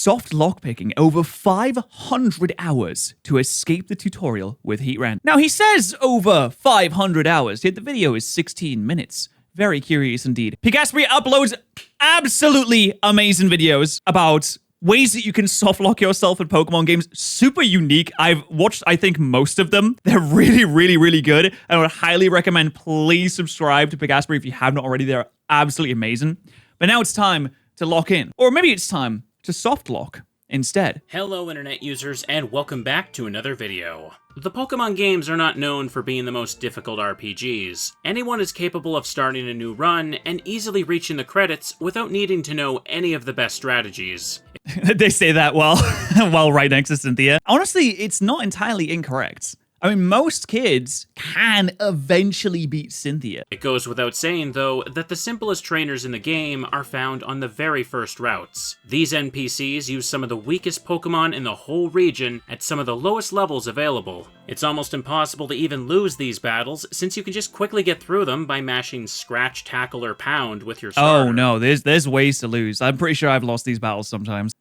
soft lockpicking over 500 hours to escape the tutorial with Heatran. Now, he says over 500 hours, yet the video is 16 minutes. Very curious indeed. Picasbury uploads absolutely amazing videos about ways that you can soft lock yourself in Pokemon games. Super unique. I've watched, I think, most of them. They're really, really, really good. I would highly recommend, please subscribe to Picasbury if you have not already. They're absolutely amazing. But now it's time to lock in. Or maybe it's time to soft lock instead. Hello internet users, and welcome back to another video. The Pokemon games are not known for being the most difficult RPGs. Anyone is capable of starting a new run and easily reaching the credits without needing to know any of the best strategies. They say that while right next to Cynthia. Honestly, it's not entirely incorrect. I mean, most kids can eventually beat Cynthia. It goes without saying, though, that the simplest trainers in the game are found on the very first routes. These NPCs use some of the weakest Pokemon in the whole region at some of the lowest levels available. It's almost impossible to even lose these battles, since you can just quickly get through them by mashing Scratch, Tackle, or Pound with your starter. Oh no, there's ways to lose. I'm pretty sure I've lost these battles sometimes.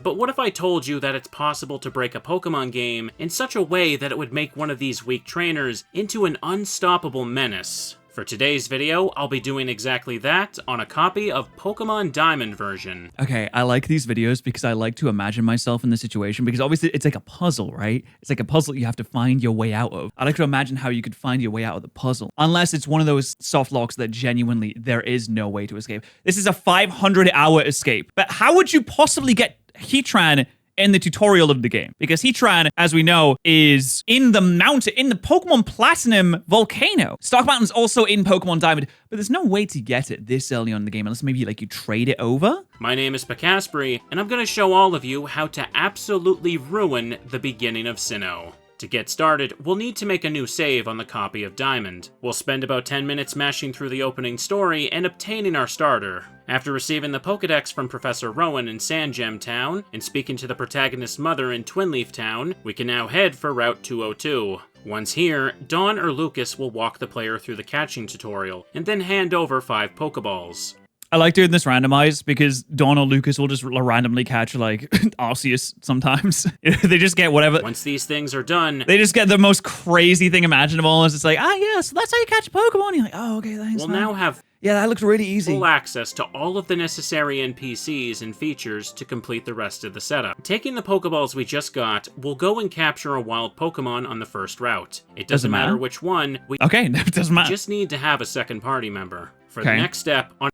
But what if I told you that it's possible to break a Pokemon game in such a way that it would make one of these weak trainers into an unstoppable menace? For today's video, I'll be doing exactly that on a copy of Pokemon Diamond version. Okay, I like these videos because I like to imagine myself in the situation, because obviously it's like a puzzle, right? It's like a puzzle you have to find your way out of. I like to imagine how you could find your way out of the puzzle. Unless it's one of those soft locks that genuinely there is no way to escape. This is a 500-hour escape. But how would you possibly get Heatran in the tutorial of the game? Because Heatran, as we know, is in the mountain, in the Pokemon Platinum volcano. Stark Mountain's also in Pokemon Diamond, but there's no way to get it this early on in the game, unless maybe like you trade it over. My name is Picasbury, and I'm going to show all of you how to absolutely ruin the beginning of Sinnoh. To get started, we'll need to make a new save on the copy of Diamond. We'll spend about 10 minutes mashing through the opening story and obtaining our starter. After receiving the Pokedex from Professor Rowan in Sandgem Town, and speaking to the protagonist's mother in Twinleaf Town, we can now head for Route 202. Once here, Dawn or Lucas will walk the player through the catching tutorial, and then hand over 5 Pokeballs. I like doing this randomized because Dawn or Lucas will just randomly catch, like, Arceus sometimes. They just get whatever. Once these things are done, they just get the most crazy thing imaginable. It's just like, yeah, so that's how you catch a Pokemon. You're like, oh, okay, thanks. We'll now have yeah, that looks really easy. Full access to all of the necessary NPCs and features to complete the rest of the setup. Taking the Pokeballs we just got, we'll go and capture a wild Pokemon on the first route. It doesn't matter which one. Okay, it doesn't matter. We just need to have a second party member. For the next step on...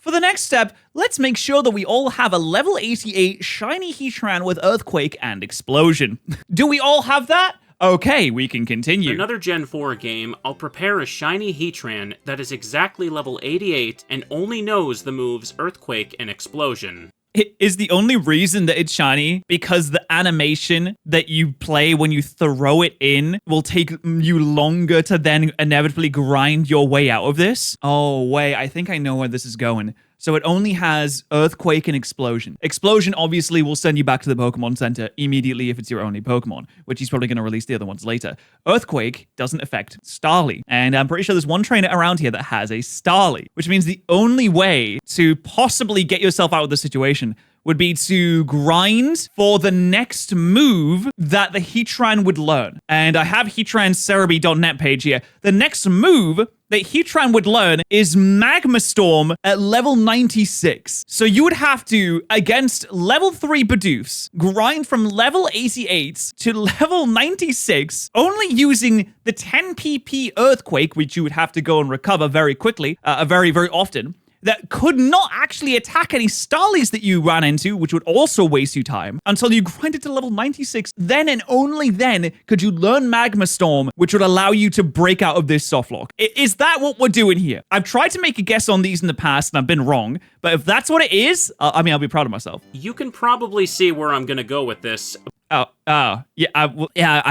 For the next step, let's make sure that we all have a level 88 shiny Heatran with Earthquake and Explosion. Do we all have that? Okay, we can continue. For another Gen 4 game, I'll prepare a shiny Heatran that is exactly level 88 and only knows the moves Earthquake and Explosion. It is the only reason that it's shiny because the animation that you play when you throw it in will take you longer to then inevitably grind your way out of this. Oh, wait, I think I know where this is going. So it only has Earthquake and Explosion. Explosion obviously will send you back to the Pokemon Center immediately if it's your only Pokemon, which he's probably going to release the other ones later. Earthquake doesn't affect Starly, and I'm pretty sure there's one trainer around here that has a Starly, which means the only way to possibly get yourself out of the situation would be to grind for the next move that the Heatran would learn. And I have HeatranCerebi.net page here. The next move that Heatran would learn is Magma Storm at level 96. So you would have to, against level 3 Bidoofs, grind from level 88 to level 96, only using the 10 PP Earthquake, which you would have to go and recover very quickly, very, very often, that could not actually attack any Starlies that you ran into, which would also waste you time, until you grinded to level 96. Then and only then could you learn Magma Storm, which would allow you to break out of this softlock. Is that what we're doing here? I've tried to make a guess on these in the past, and I've been wrong, but if that's what it is, I mean, I'll be proud of myself. You can probably see where I'm gonna go with this. I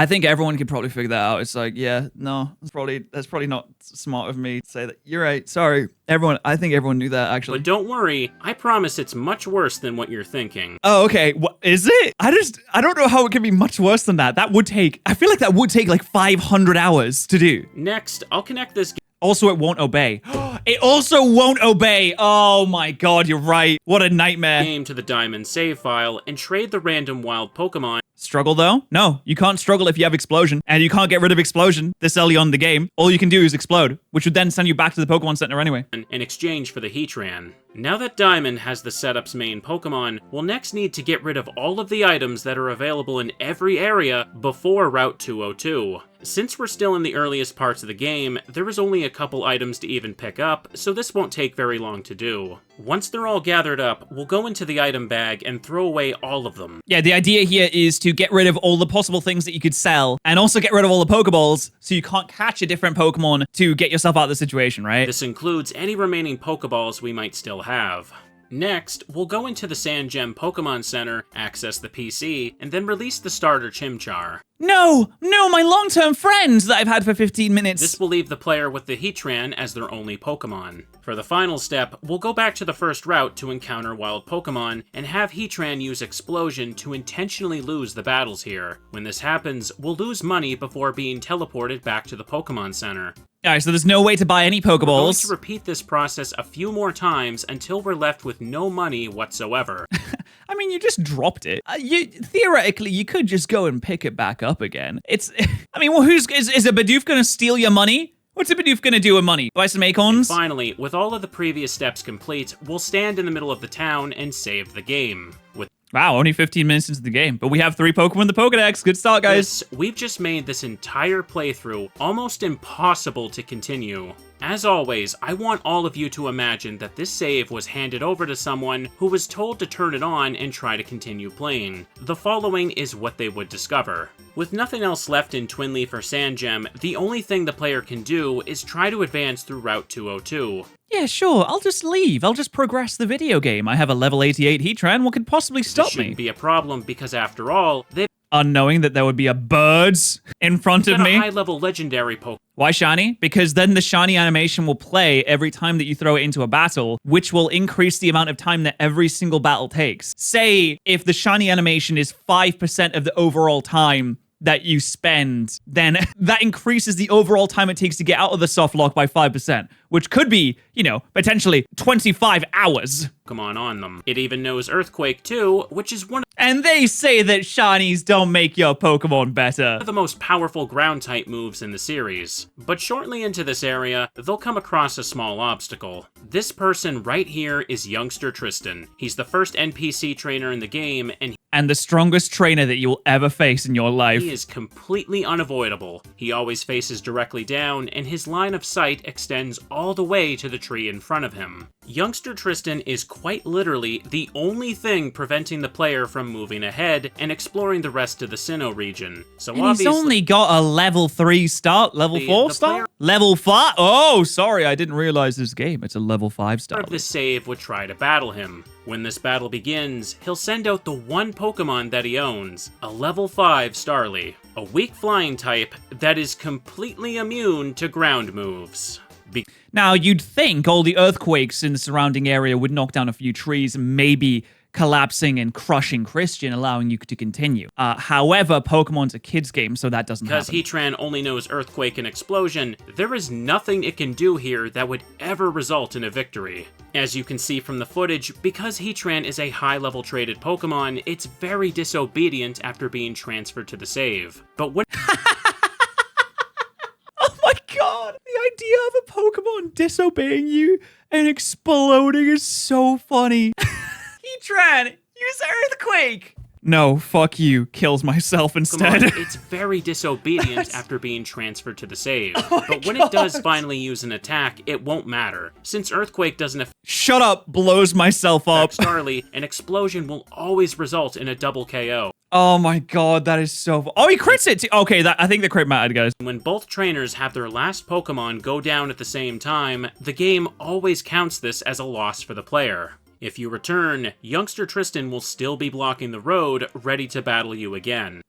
think everyone could probably figure that out. It's like, yeah, no, that's probably not smart of me to say that. You're right. Sorry, everyone. I think everyone knew that actually. But don't worry, I promise it's much worse than what you're thinking. Oh, okay. What is it? I don't know how it can be much worse than that. I feel like that would take like 500 hours to do. Next, I'll connect this. Also, it won't obey. It also won't obey. Oh my god, you're right. What a nightmare. Game to the diamond save file and trade the random wild Pokemon. Struggle though? No, you can't struggle if you have explosion, and you can't get rid of explosion this early on in the game. All you can do is explode, which would then send you back to the Pokemon Center anyway. In exchange for the Heatran. Now that Diamond has the setup's main Pokemon, we'll next need to get rid of all of the items that are available in every area before Route 202. Since we're still in the earliest parts of the game, there is only a couple items to even pick up, so this won't take very long to do. Once they're all gathered up, we'll go into the item bag and throw away all of them. Yeah, the idea here is to get rid of all the possible things that you could sell, and also get rid of all the Pokeballs, so you can't catch a different Pokemon to get yourself out of the situation, right? This includes any remaining Pokeballs we might still have. Next, we'll go into the Sand Gem Pokemon Center, access the PC, and then release the starter Chimchar. No, my long-term friend that I've had for 15 minutes. This will leave the player with the Heatran as their only Pokemon. For the final step, we'll go back to the first route to encounter wild Pokemon, and have Heatran use Explosion to intentionally lose the battles here. When this happens, we'll lose money before being teleported back to the Pokemon Center. Alright, so there's no way to buy any Pokeballs. We're going to repeat this process a few more times until we're left with no money whatsoever. I mean, you just dropped it. Theoretically, you could just go and pick it back up again. I mean, well, is a Bidoof gonna steal your money? What's a Bidoof gonna do with money? Buy some acorns? Finally, with all of the previous steps complete, we'll stand in the middle of the town and save the game. Wow, only 15 minutes into the game, but we have 3 Pokemon in the Pokedex. Good start, guys. We've just made this entire playthrough almost impossible to continue. As always, I want all of you to imagine that this save was handed over to someone who was told to turn it on and try to continue playing. The following is what they would discover. With nothing else left in Twinleaf or Sand Gem, the only thing the player can do is try to advance through Route 202. Yeah, sure, I'll just leave. I'll just progress the video game. I have a level 88 Heatran. What could possibly stop This me? shouldn't be a problem because after all, they've Unknowing that there would be a birds in front of got me. a high-level legendary Pokemon. Why shiny? Because then the shiny animation will play every time that you throw it into a battle, which will increase the amount of time that every single battle takes. Say, if the shiny animation is 5% of the overall time that you spend, then that increases the overall time it takes to get out of the softlock by 5%, which could be, potentially 25 hours. Pokemon on them. It even knows Earthquake too, which is one And they say that shinies don't make your Pokemon better. of the most powerful ground-type moves in the series. But shortly into this area, they'll come across a small obstacle. This person right here is youngster Tristan. He's the first NPC trainer in the game, and the strongest trainer that you will ever face in your life. he is completely unavoidable. He always faces directly down, and his line of sight extends all the way to the tree in front of him. Youngster Tristan is quite literally the only thing preventing the player from moving ahead and exploring the rest of the Sinnoh region. So And obviously, he's only got a level 3 start, level 4 the start? player- Level 5? Oh, sorry, I didn't realize this game. It's a level 5 start. of the save would try to battle him. When this battle begins, he'll send out the one Pokemon that he owns, a level 5 Starly, a weak flying type that is completely immune to ground moves. Now, you'd think all the earthquakes in the surrounding area would knock down a few trees, maybe collapsing and crushing Christian, allowing you to continue. However, Pokemon's a kid's game, so that doesn't Because happen. Heatran only knows Earthquake and Explosion, there is nothing it can do here that would ever result in a victory. As you can see from the footage, because Heatran is a high-level traded Pokemon, it's very disobedient after being transferred to the save. But when Oh my god! The idea of a Pokemon disobeying you and exploding is so funny. Heatran, use Earthquake! No, fuck you. Kills myself instead. it's very disobedient after being transferred to the save. But when it does finally use an attack, it won't matter. Since Earthquake doesn't affect Shut up, blows myself up. Starly, an explosion will always result in a double KO. Oh my god, that is so... Oh, he crits it too. Okay, I think the crit mattered, guys. When both trainers have their last Pokemon go down at the same time, the game always counts this as a loss for the player. If you return, youngster Tristan will still be blocking the road, ready to battle you again.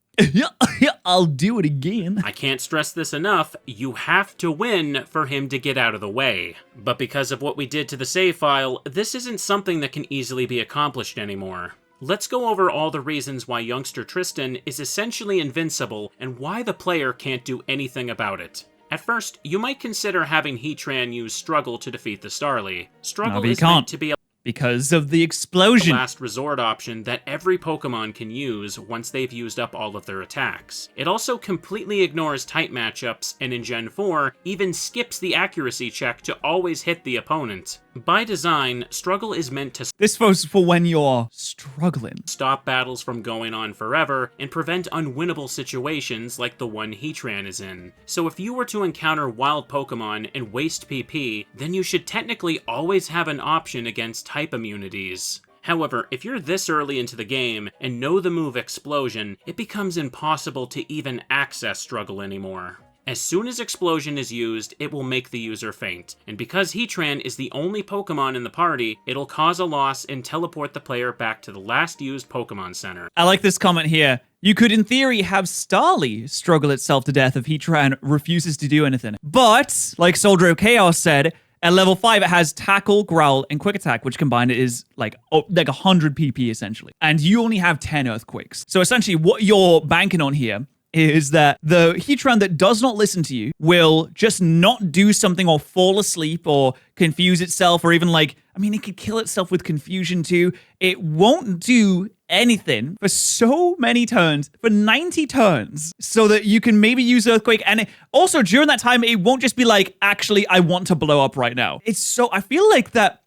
I'll do it again. I can't stress this enough, you have to win for him to get out of the way. But because of what we did to the save file, this isn't something that can easily be accomplished anymore. Let's go over all the reasons why youngster Tristan is essentially invincible and why the player can't do anything about it. At first, you might consider having Heatran use Struggle to defeat the Starly. Struggle but you is meant can't. to be a Because of the explosion. last resort option that every Pokemon can use once they've used up all of their attacks. It also completely ignores type matchups, and in Gen 4, even skips the accuracy check to always hit the opponent. By design, Struggle is meant to This was for when you're struggling. stop battles from going on forever and prevent unwinnable situations like the one Heatran is in. So if you were to encounter wild Pokemon and waste PP, then you should technically always have an option against type immunities. However, if you're this early into the game and know the move Explosion, it becomes impossible to even access Struggle anymore. As soon as Explosion is used, it will make the user faint, and because Heatran is the only Pokemon in the party, it'll cause a loss and teleport the player back to the last used Pokemon Center. I like this comment here. You could, in theory, have Starly struggle itself to death if Heatran refuses to do anything. But, like Soldier of Chaos said, at level 5, it has Tackle, Growl, and Quick Attack, which combined is like 100 PP, essentially. And you only have 10 Earthquakes. So essentially, what you're banking on here is that the Heatran that does not listen to you will just not do something or fall asleep or confuse itself or even like, I mean, it could kill itself with confusion too. It won't do anything for so many turns, for 90 turns, so that you can maybe use Earthquake. And also during that time, it won't just be like, actually, I want to blow up right now. It's so, I feel like that,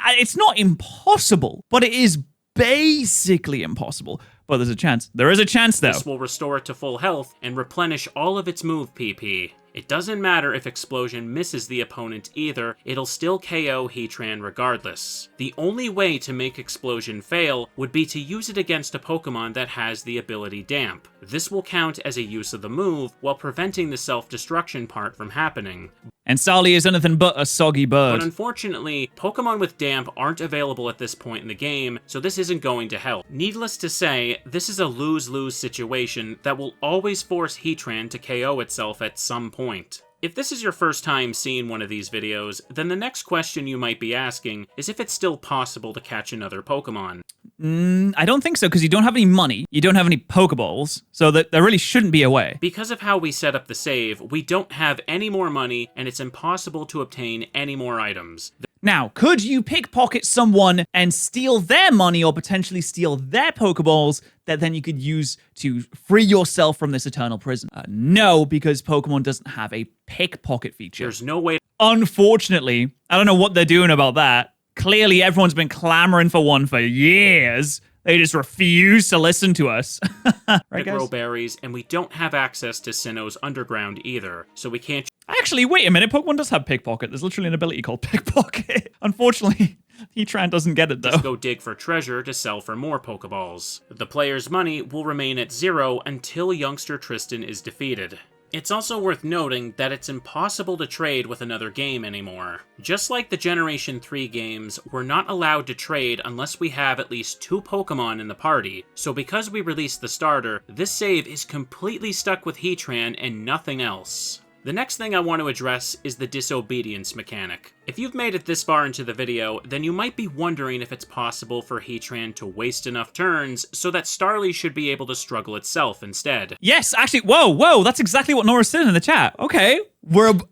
it's not impossible, but it is basically impossible. But there's a chance. There is a chance, though. This will restore it to full health and replenish all of its move PP. It doesn't matter if Explosion misses the opponent either, it'll still KO Heatran regardless. The only way to make Explosion fail would be to use it against a Pokemon that has the ability Damp. This will count as a use of the move, while preventing the self-destruction part from happening. And Starly is anything but a soggy bird. But unfortunately, Pokemon with Damp aren't available at this point in the game, so this isn't going to help. Needless to say, this is a lose-lose situation that will always force Heatran to KO itself at some point. If this is your first time seeing one of these videos, then the next question you might be asking is if it's still possible to catch another Pokemon. I don't think so, because you don't have any money, you don't have any Pokeballs, so that there really shouldn't be a way. Because of how we set up the save, we don't have any more money, and it's impossible to obtain any more items. Now, could you pickpocket someone and steal their money or potentially steal their Pokeballs that then you could use to free yourself from this eternal prison? No, because Pokemon doesn't have a pickpocket feature. There's no way. Unfortunately, I don't know what they're doing about that. Clearly, everyone's been clamoring for one for years. They just refuse to listen to us. Right, grow guys? berries, and we don't have access to Sinnoh's underground either, so we can't Actually, wait a minute. Pokemon does have Pickpocket. There's literally an ability called Pickpocket. Unfortunately, Heatran doesn't get it, though. just go dig for treasure to sell for more Pokeballs. The player's money will remain at 0 until youngster Tristan is defeated. It's also worth noting that it's impossible to trade with another game anymore. Just like the Generation 3 games, we're not allowed to trade unless we have at least 2 Pokemon in the party, so because we released the starter, this save is completely stuck with Heatran and nothing else. The next thing I want to address is the disobedience mechanic. If you've made it this far into the video, then you might be wondering if it's possible for Heatran to waste enough turns so that Starly should be able to struggle itself instead. Yes, actually, whoa, that's exactly what Nora said in the chat. Okay,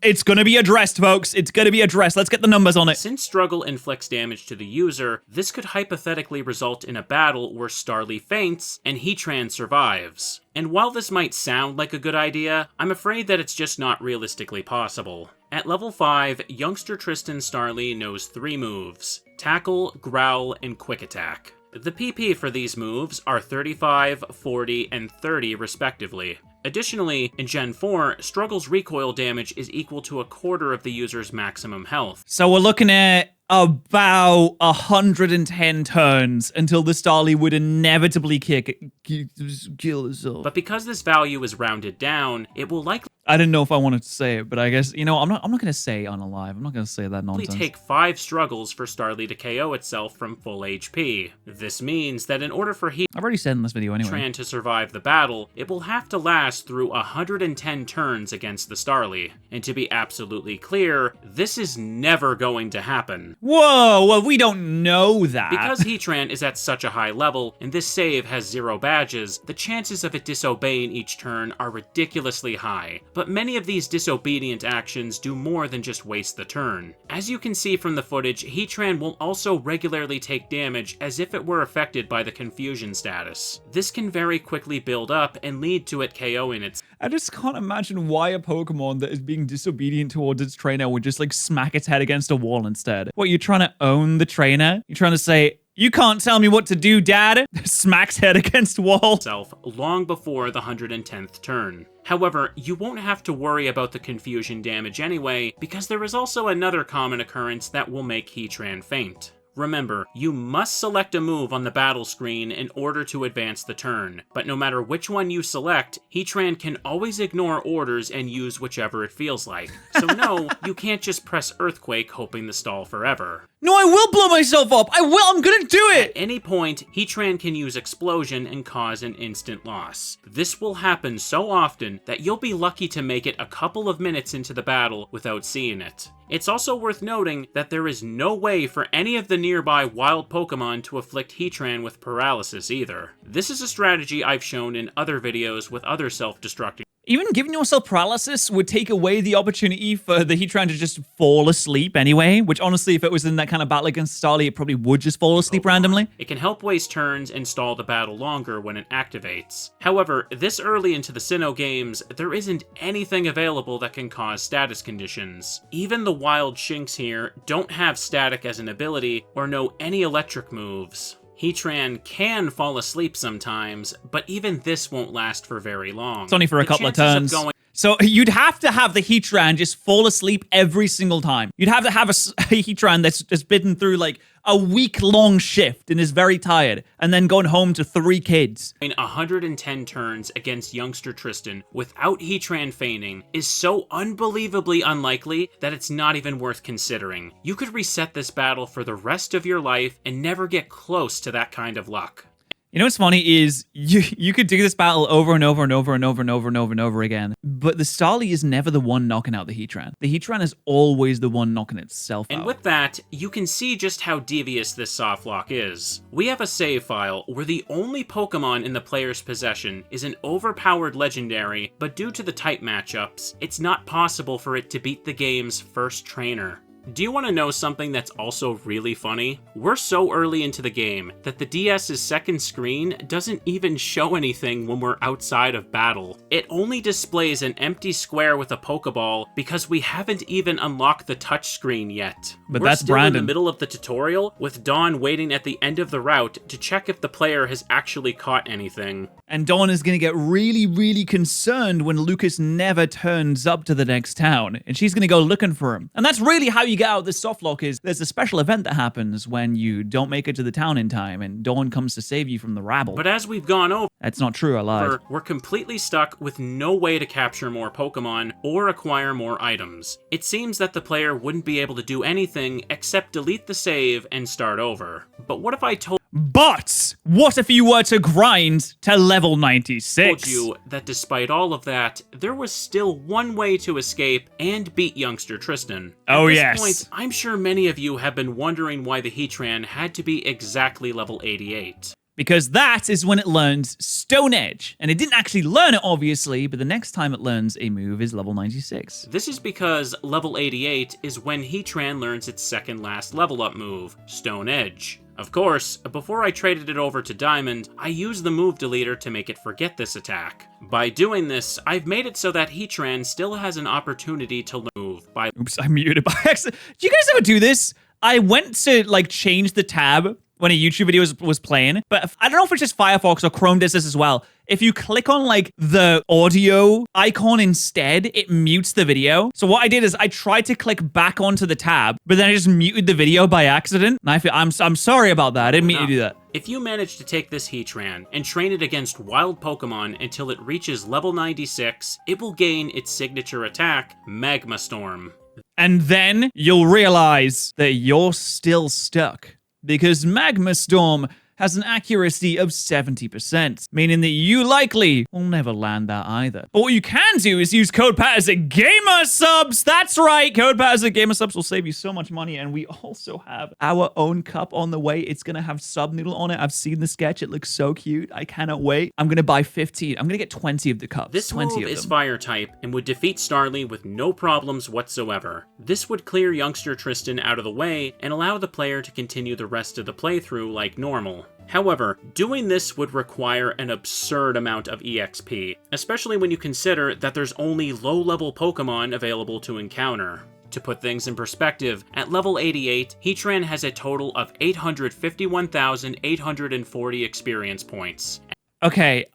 it's gonna be addressed, folks. It's gonna be addressed. Let's get the numbers on it. Since struggle inflicts damage to the user, this could hypothetically result in a battle where Starly faints and Heatran survives. And while this might sound like a good idea, I'm afraid that it's just not realistically possible. At level 5, youngster Tristan Starly knows 3 moves: Tackle, Growl, and Quick Attack. The PP for these moves are 35, 40, and 30 respectively. Additionally, in Gen 4, Struggle's recoil damage is equal to a quarter of the user's maximum health. So we're looking at about 110 turns until the Starly would inevitably kill itself. But because this value is rounded down, it will likely I didn't know if I wanted to say it, but I guess, you know, I'm not gonna say unalive. I'm not gonna say that nonsense. take 5 struggles for Starly to KO itself from full HP. This means that in order for I've already said in this video anyway. Heatran to survive the battle, it will have to last through 110 turns against the Starly. And to be absolutely clear, this is never going to happen. Whoa, well, we don't know that. Because Heatran is at such a high level, and this save has 0 badges, the chances of it disobeying each turn are ridiculously high. but many of these disobedient actions do more than just waste the turn. As you can see from the footage, Heatran will also regularly take damage as if it were affected by the confusion status. This can very quickly build up and lead to it KOing its. I just can't imagine why a Pokemon that is being disobedient towards its trainer would just like smack its head against a wall instead. What, you're trying to own the trainer? You're trying to say, you can't tell me what to do, Dad? Smacks head against wall. Long before the 110th turn. However, you won't have to worry about the confusion damage anyway, because there is also another common occurrence that will make Heatran faint. Remember, you must select a move on the battle screen in order to advance the turn, but no matter which one you select, Heatran can always ignore orders and use whichever it feels like. So no, you can't just press Earthquake hoping to stall forever. No, I will blow myself up! I will! I'm gonna do it! At any point, Heatran can use Explosion and cause an instant loss. This will happen so often that you'll be lucky to make it a couple of minutes into the battle without seeing it. It's also worth noting that there is no way for any of the nearby wild Pokemon to afflict Heatran with paralysis either. This is a strategy I've shown in other videos with other self-destructing. Even giving yourself paralysis would take away the opportunity for the Heatran to just fall asleep anyway, which honestly, if it was in that kind of battle against Starly, it probably would just fall asleep randomly. It can help waste turns and stall the battle longer when it activates. However, this early into the Sinnoh games, there isn't anything available that can cause status conditions. Even the wild Shinx here don't have static as an ability or know any electric moves. Heatran can fall asleep sometimes, but even this won't last for very long. It's only for a couple of turns. So you'd have to have the Heatran just fall asleep every single time. You'd have to have a Heatran that's just been through like a week-long shift and is very tired, and then going home to 3 kids. 110 turns against youngster Tristan without Heatran fainting is so unbelievably unlikely that it's not even worth considering. You could reset this battle for the rest of your life and never get close to that kind of luck. You know what's funny is you could do this battle over and over and over and over and over and over and over again, but the Starly is never the one knocking out the Heatran. The Heatran is always the one knocking itself out. And with that, you can see just how devious this softlock is. We have a save file where the only Pokemon in the player's possession is an overpowered legendary, but due to the type matchups, it's not possible for it to beat the game's first trainer. Do you want to know something that's also really funny? We're so early into the game that the DS's second screen doesn't even show anything when we're outside of battle. It only displays an empty square with a Pokeball because we haven't even unlocked the touchscreen yet. But We're that's still Brandon. in the middle of the tutorial with Dawn waiting at the end of the route to check if the player has actually caught anything. And Dawn is going to get really, really concerned when Lucas never turns up to the next town, and she's going to go looking for him. And that's really how you get out of this softlock. Is there's a special event that happens when you don't make it to the town in time, and Dawn comes to save you from the rabble. But as we've gone over, that's not true, I lied. We're completely stuck with no way to capture more Pokemon or acquire more items. It seems that the player wouldn't be able to do anything except delete the save and start over. But what if I told what if you were to grind to level 96? you that despite all of that, there was still one way to escape and beat youngster Tristan. Oh, At this point, I'm sure many of you have been wondering why the Heatran had to be exactly level 88. Because that is when it learns Stone Edge. And it didn't actually learn it, obviously, but the next time it learns a move is level 96. This is because level 88 is when Heatran learns its second last level up move, Stone Edge. Of course, before I traded it over to Diamond, I used the move deleter to make it forget this attack. By doing this, I've made it so that Heatran still has an opportunity to move by— Oops, I muted by accident. Do you guys ever do this? I went to, like, change the tab when a YouTube video was playing, but I don't know if it's just Firefox or Chrome does this as well. If you click on, like, the audio icon instead, it mutes the video. So what I did is I tried to click back onto the tab, but then I just muted the video by accident. And I'm sorry about that. I didn't mean to do that. If you manage to take this Heatran and train it against wild Pokemon until it reaches level 96, it will gain its signature attack, Magma Storm. And then you'll realize that you're still stuck, because Magma Storm has an accuracy of 70%, meaning that you likely will never land that either. But what you can do is use code Patterrz at Gamer Subs. That's right, code Patterrz at Gamer Subs will save you so much money, and we also have our own cup on the way. It's gonna have sub noodle on it. I've seen the sketch. It looks so cute. I cannot wait. I'm gonna buy 15. I'm gonna get 20 of the cups. This 20 move of is them. fire type and would defeat Starly with no problems whatsoever. This would clear youngster Tristan out of the way and allow the player to continue the rest of the playthrough like normal. However, doing this would require an absurd amount of EXP, especially when you consider that there's only low-level Pokemon available to encounter. To put things in perspective, at level 88, Heatran has a total of 851,840 experience points. Okay,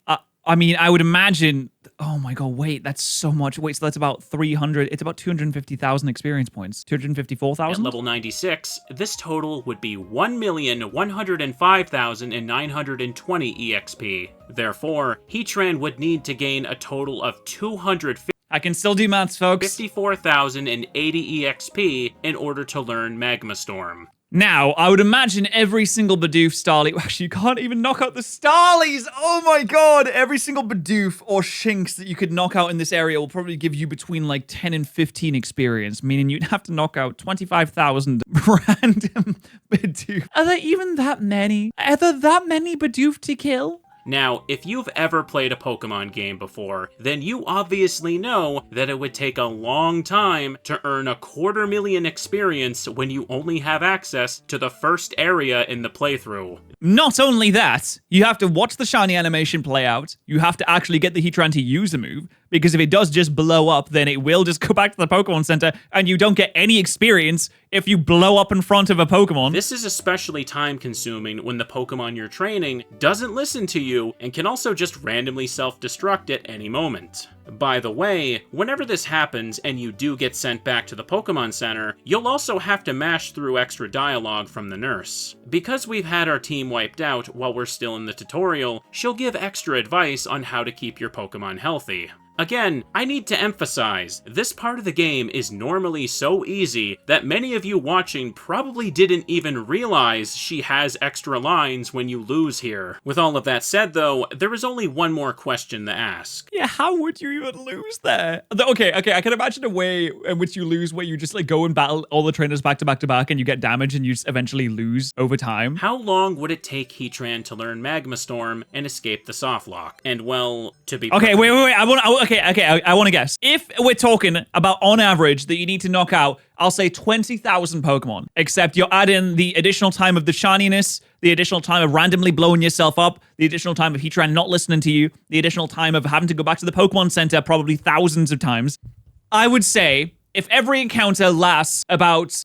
I mean, I would imagine... Oh my god, wait, that's so much. Wait, so that's about 300... It's about 250,000 experience points. 254,000? At level 96, this total would be 1,105,920 EXP. Therefore, Heatran would need to gain a total of 250... I can still do maths, folks. 54,080 EXP in order to learn Magma Storm. Now, I would imagine every single Bidoof Starly... Actually, you can't even knock out the Starlies! Oh my god! Every single Bidoof or Shinx that you could knock out in this area will probably give you between like 10 and 15 experience, meaning you'd have to knock out 25,000 random Bidoof. Are there even that many? Are there that many Bidoof to kill? Now, if you've ever played a Pokemon game before, then you obviously know that it would take a long time to earn 250,000 experience when you only have access to the first area in the playthrough. Not only that, you have to watch the shiny animation play out, you have to actually get the Heatran to use a move, because if it does just blow up, then it will just go back to the Pokemon Center, and you don't get any experience if you blow up in front of a Pokemon. This is especially time-consuming when the Pokemon you're training doesn't listen to you and can also just randomly self-destruct at any moment. By the way, whenever this happens and you do get sent back to the Pokemon Center, you'll also have to mash through extra dialogue from the nurse. Because we've had our team wiped out while we're still in the tutorial, she'll give extra advice on how to keep your Pokemon healthy. Again, I need to emphasize, this part of the game is normally so easy that many of you watching probably didn't even realize she has extra lines when you lose here. With all of that said though, there is only one more question to ask. Yeah, how would you even lose there? Okay, I can imagine a way in which you lose where you just like go and battle all the trainers back to back to back and you get damage and you just eventually lose over time. How long would it take Heatran to learn Magma Storm and escape the softlock? And well, to be Okay, wait, I want to guess. If we're talking about on average that you need to knock out, I'll say 20,000 Pokemon, except you're adding the additional time of the shininess, the additional time of randomly blowing yourself up, the additional time of Heatran not listening to you, the additional time of having to go back to the Pokemon Center probably thousands of times. I would say if every encounter lasts about,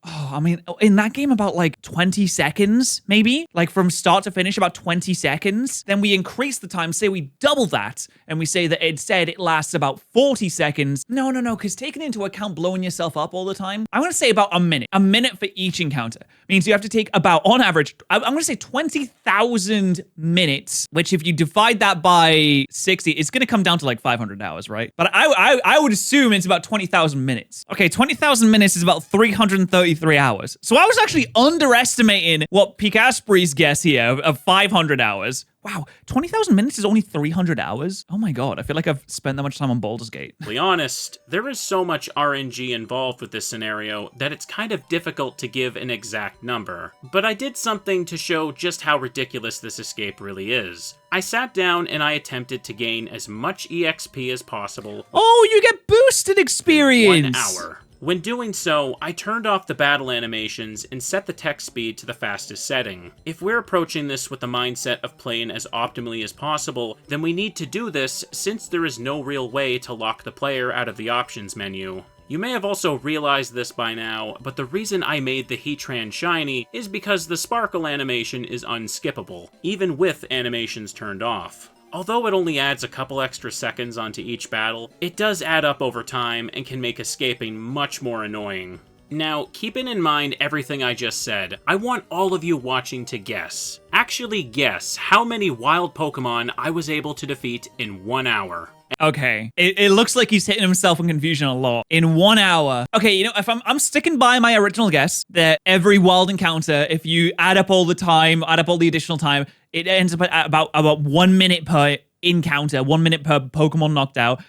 in that game about like 20 seconds, maybe? Like from start to finish, about 20 seconds. Then we increase the time, say we double that, and we say that instead it lasts about 40 seconds. No, because taking into account blowing yourself up all the time, I'm gonna say about a minute. A minute for each encounter. Means you have to take about, on average, I'm gonna say 20,000 minutes, which if you divide that by 60, it's gonna come down to like 500 hours, right? But I would assume it's about 20,000 minutes. Okay, 20,000 minutes is about 333 hours. So I was actually underestimating what Picaspri's guess here of 500 hours. Wow, 20,000 minutes is only 300 hours? Oh my god, I feel like I've spent that much time on Baldur's Gate. To be honest, there is so much RNG involved with this scenario that it's kind of difficult to give an exact number. But I did something to show just how ridiculous this escape really is. I sat down and I attempted to gain as much EXP as possible. Oh, you get boosted experience! In 1 hour. When doing so, I turned off the battle animations and set the text speed to the fastest setting. If we're approaching this with the mindset of playing as optimally as possible, then we need to do this since there is no real way to lock the player out of the options menu. You may have also realized this by now, but the reason I made the Heatran shiny is because the sparkle animation is unskippable, even with animations turned off. Although it only adds a couple extra seconds onto each battle, it does add up over time and can make escaping much more annoying. Now, keeping in mind everything I just said, I want all of you watching to guess. Actually guess how many wild Pokemon I was able to defeat in 1 hour. Okay. It looks like he's hitting himself in confusion a lot. In 1 hour. Okay, you know, if I'm sticking by my original guess that every wild encounter, if you add up all the time, add up all the additional time, it ends up at about 1 minute per encounter, 1 minute per Pokemon knocked out.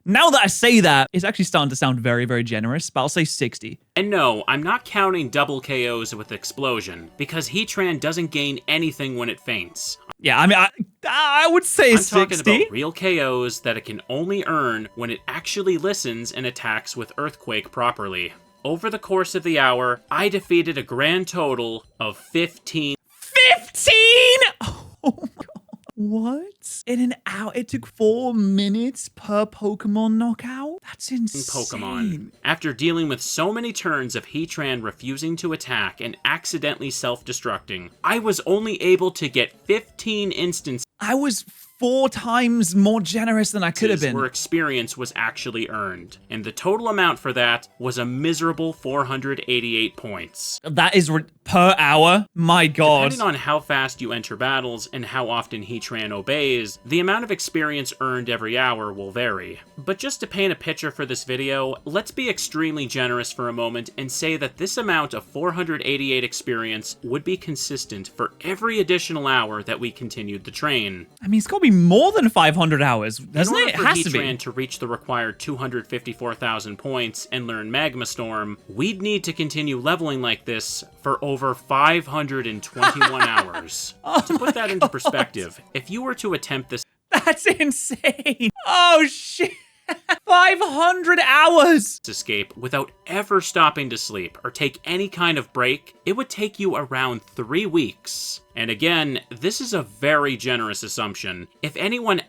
Now that I say that, it's actually starting to sound very, very generous, but I'll say 60. And no, I'm not counting double KOs with Explosion, because Heatran doesn't gain anything when it faints. Yeah, I mean, I would say I'm 60. talking about real KOs that it can only earn when it actually listens and attacks with Earthquake properly. Over the course of the hour, I defeated a grand total of 15. 15?! Oh, God. What? In an hour? It took 4 minutes per Pokemon knockout? That's insane. Pokemon. After dealing with so many turns of Heatran refusing to attack and accidentally self-destructing, I was only able to get 15 instances. I was 4 times more generous than I could have been. Where experience was actually earned, and the total amount for that was a miserable 488 points. That is per hour? My God. Depending on how fast you enter battles and how often Heatran obeys, the amount of experience earned every hour will vary. But just to paint a picture for this video, let's be extremely generous for a moment and say that this amount of 488 experience would be consistent for every additional hour that we continued the train. I mean, it's got to be more than 500 hours, doesn't it? It has to be. In order for Heatran to reach the required 254,000 points and learn Magma Storm, we'd need to continue leveling like this for over 521 hours. To put that into perspective, if you were to attempt this... That's insane! Oh, shit! 500 hours! Escape without ever stopping to sleep or take any kind of break, it would take you around 3 weeks. And again, this is a very generous assumption. If anyone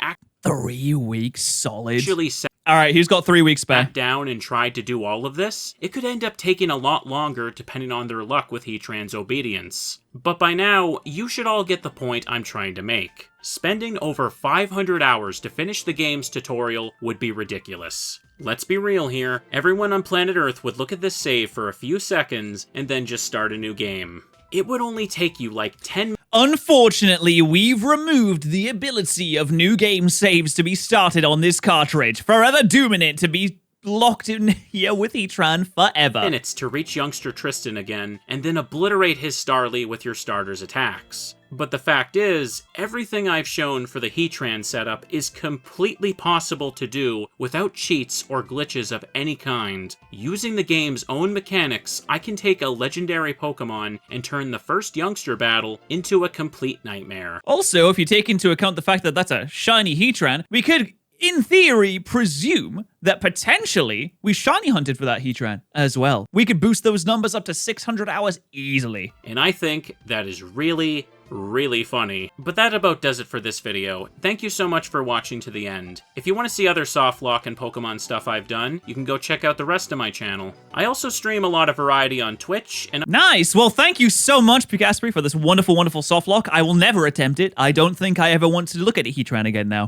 3 weeks solid? Actually sat Alright, he's got 3 weeks back. down and tried to do all of this, it could end up taking a lot longer depending on their luck with Heatran's obedience. But by now, you should all get the point I'm trying to make. Spending over 500 hours to finish the game's tutorial would be ridiculous. Let's be real here, everyone on planet Earth would look at this save for a few seconds and then just start a new game. It would only take you like 10 minutes. Unfortunately, we've removed the ability of new game saves to be started on this cartridge, forever dooming it to be locked in here with Heatran forever. Minutes to reach youngster Tristan again, and then obliterate his Starly with your starter's attacks. But the fact is, everything I've shown for the Heatran setup is completely possible to do without cheats or glitches of any kind. Using the game's own mechanics, I can take a legendary Pokemon and turn the first youngster battle into a complete nightmare. Also, if you take into account the fact that that's a shiny Heatran, we could, in theory, presume that potentially we shiny hunted for that Heatran as well. We could boost those numbers up to 600 hours easily. And I think that is really funny. But that about does it for this video. Thank you so much for watching to the end. If you want to see other softlock and Pokemon stuff I've done, you can go check out the rest of my channel. I also stream a lot of variety on Twitch, and Nice! Well, thank you so much, Picaspri, for this wonderful, wonderful softlock. I will never attempt it. I don't think I ever want to look at a Heatran again now.